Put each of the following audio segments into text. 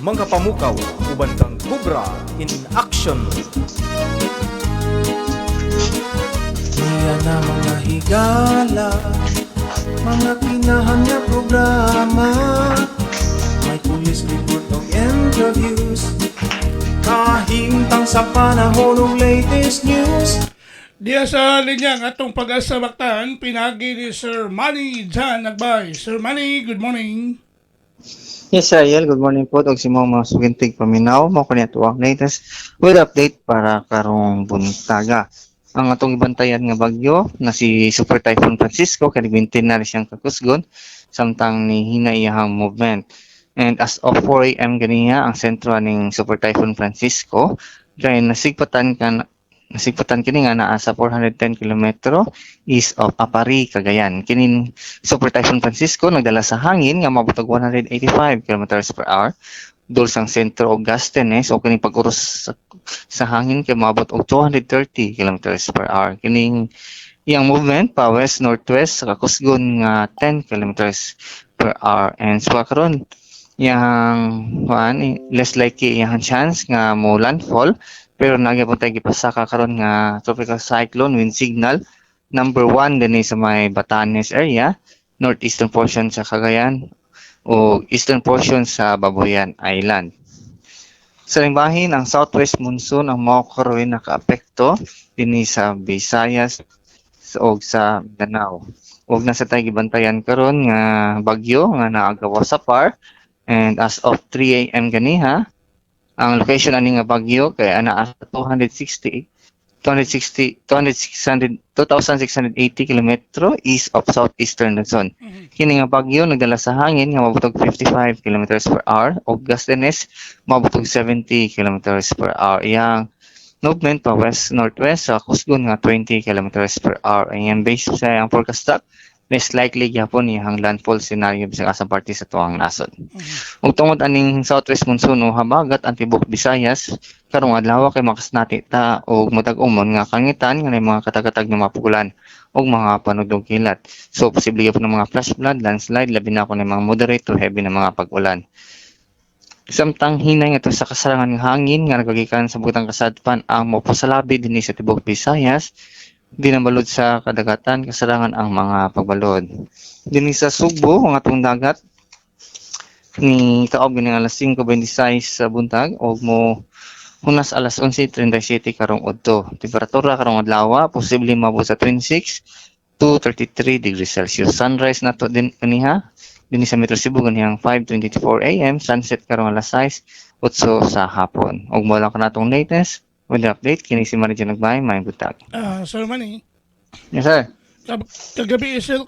mga pamukaw uban kang Cobra in action. Niya na mga higala, mga kinahan nga programa, may police report o interviews, kahimtang sa panahon ng latest news. Diya sa linyang atong pag-asa baktan, pinagi ni Sir Manny Jan Nagbay. Sir Manny, good morning. Yes, sir. Good morning po. Og si mga sugintig paminaw. Mo ko niya ang latest with update para karong buntaga. Ang atong ibantayan nga bagyo na si Super Typhoon Francisco kay nagmintin na siyang kakusgon samtang ni hina iyahang movement. And as of 4 AM ganiya ang sentro ning Super Typhoon Francisco kay nasigpatan kini nga naa sa 410 kilometro east of Apari, Cagayan. Kining Super Typhoon Francisco nagdala sa hangin nga moabot og 185 kilometers per hour dul sang sentro og Gastenes o kining pag-uros sa hangin kay moabot og 230 kilometers per hour. Kining iyang movement pa west northwest sa kakusgon nga 10 kilometers per hour, and so karon iyang less likely iyang chance nga mo landfall. Pero nagyapon tayo gipasaka karon nga tropical cyclone wind signal number 1 dinhi sa may Batanes area, northeastern portion sa Cagayan o eastern portion sa Babuyan Island. Sa limbahin, ang southwest monsoon ang mao karon nakaapekto dinhi sa Visayas o sa Mindanao. Ug nasa tayo gibantayan karon nga bagyo nga naagawa sa PAR, and as of 3 AM ganiha ang location ani nga bagyo kay ana sa 2,680 kilometro east of southeastern Luzon. Kini nga bagyo nagdala sa hangin nga moabot og 55 kilometers per hour ug gustedness moabot og 70 kilometers per hour. Iyang movement pa west northwest sa kusgon nga 20 kilometers per hour. Ayan based sa ang forecast less likely gyapon iyang landfall scenario bisag asang parte sa tuang nasod. Ug tungod aning southwest monsoon o habagat ang tibuok Visayas karong adlaw kay makasnati ta og matag-umon nga kangitan nga mga katag-katag nga mapugulan og mga panudog kilat. So posible gyapon ng mga flash flood, landslide, labi na ako ng mga moderate to heavy na mga pag-ulan. Samtang hinay nga sa kasarangan ng hangin nga nagagikan sa butang kasadpan ang mopasalabi dinhi sa tibuok Visayas. Di na balod sa kadagatan kasarangan ang mga pagbalod. Dinhi sa Sugbo ang atong dagat ni taob gini alas 5:26 sa buntag og mo hunas alas 11:37 karong adto. Temperatura karong adlaw posible maabot sa 26 to 33 degrees Celsius. Sunrise nato din kaniha dinhi sa Metro Cebu ganihang 5:24 AM, sunset karong alas 6:08 sa hapon. Og mo lang kanatong latest with the update, kini si Marijan Nagbay, may butag. Sir Manny, Yes, sir. kagabi sir,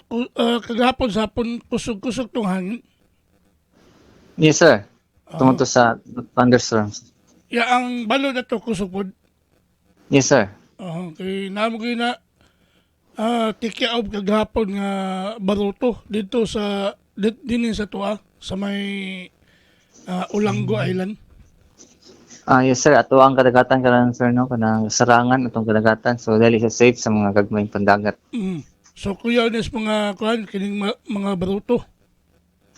kagahapon sa hapon, kusog-kusog tong hangin. Yes, sir. Tumunto sa thunderstorms. Ya ang balo na to kusog pod. Yes, sir. Kay namo na tikiaob kagahapon nga baruto dito sa dinhi sa tuwa sa may Ulango Island. Yes, sir. Ato ang kadagatan karon, sir, no, kanang sarangan atong kadagatan. So dali siya safe sa mga gagmayng pandagat. So kuya nes mga kuan kining mga baruto.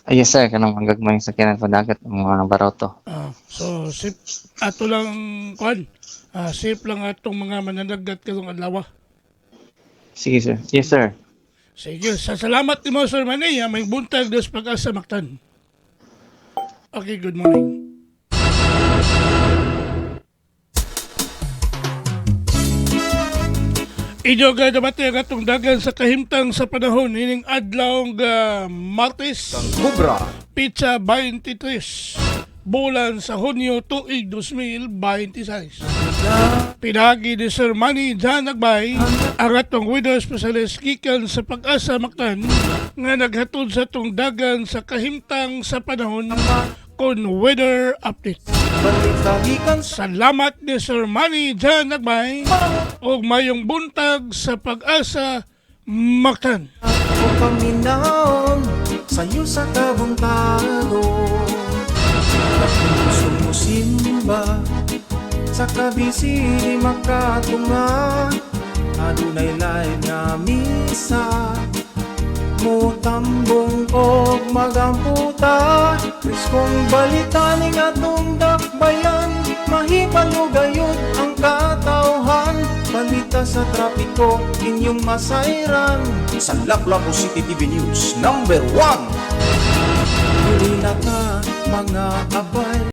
Yes, sir. Kanang mga gagmayng sakyanan pandagat ang mga baroto. So safe ato lang kuan. Safe lang atong mga mananagat karong adlaw. Sige, sir. Yes, sir. Sige, salamat ni mo Sir Manny. May buntag dos pag-asa maktan. Okay, good morning. Inyo ga dabati ang atong dagan sa kahimtang sa panahon ining adlaw nga Martes, Kang Cobra Pizza 23, bulan sa Hunyo tuig 2026. Pinagi ni Sir Manny Jan Nagbay ang atong weather specialist gikan sa pag-asa maktan nga naghatod sa atong dagan sa kahimtang sa panahon kon weather update. Salamat ni Sir Manny Jan Nagbay o mayong buntag sa pag-asa maktan. Ako paminaw sa'yo sa kabuntago, gusto mo simba sa kabisi makatunga, adunay live nga misa mo tambong og magamputa. Kung balitaning atong dakbayan, mahibalo gayud ang katauhan. Balita sa trapiko, inyong masayran. Sa Lapu-Lapu City TV News #1. Huli na ka, mga abay.